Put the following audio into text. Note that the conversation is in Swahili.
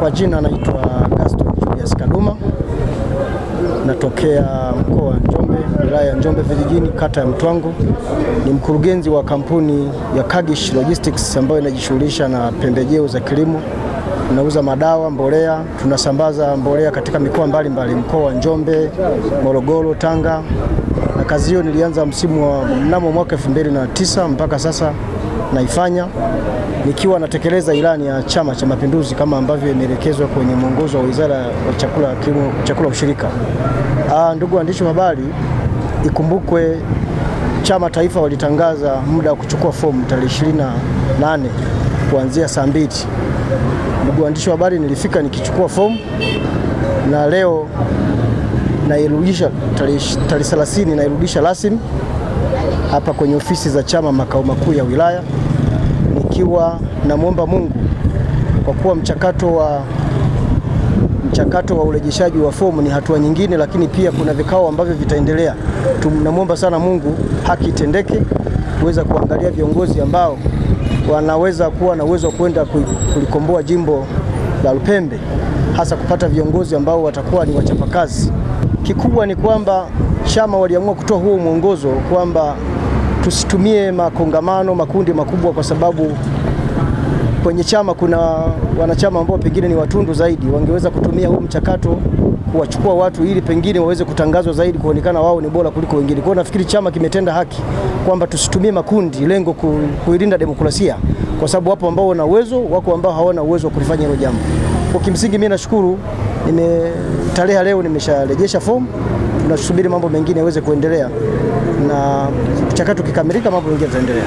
Kwa jina naitwa Gaston Julius Kaluma, natokea mkoa wa Njombe, wilaya ya Njombe vijijini, kata ya Mtwango. Ni mkurugenzi wa kampuni ya Kagish Logistics ambayo inajishughulisha na pembejeo za kilimo. Tunauza madawa, mbolea, tunasambaza mbolea katika mikoa mbalimbali, mkoa wa Njombe, Morogoro, Tanga. Na kazi hiyo nilianza mnamo mwaka 2009 mpaka sasa naifanya nikiwa natekeleza ilani ya Chama cha Mapinduzi kama ambavyo imeelekezwa kwenye mwongozo wa Wizara ya Chakula Ushirika. Ndugu waandishi wa habari, ikumbukwe Chama Taifa walitangaza muda wa kuchukua fomu tarehe 28 kuanzia saa 2. Ndugu waandishi wa habari, nilifika nikichukua fomu na leo nairudisha tarehe 30, nairudisha rasmi hapa kwenye ofisi za chama makao makuu ya wilaya, nikiwa namuomba Mungu kwa kuwa mchakato wa urejeshaji wa fomu ni hatua nyingine, lakini pia kuna vikao ambavyo vitaendelea. Tunamuomba sana Mungu haki itendeke, kuweza kuangalia viongozi ambao wanaweza kuwa na uwezo wa kwenda kulikomboa jimbo la Lupembe, hasa kupata viongozi ambao watakuwa ni wachapakazi. Kikubwa ni kwamba chama waliamua kutoa huo mwongozo kwamba tusitumie makongamano, makundi makubwa, kwa sababu kwenye chama kuna wanachama ambao pengine ni watundu zaidi, wangeweza kutumia huu mchakato kuwachukua watu ili pengine waweze kutangazwa zaidi, kuonekana wao ni bora kuliko wengine. Kwa hiyo nafikiri chama kimetenda haki kwamba tusitumie makundi, lengo kuilinda demokrasia, kwa sababu wapo ambao wana uwezo, wako ambao hawana uwezo wa kulifanya hilo jambo. Kwa kimsingi mimi nashukuru, tarehe leo nimesharejesha fomu, tunasubiri mambo mengine yaweze kuendelea, na mchakato kikamilika mambo mengine yataendelea.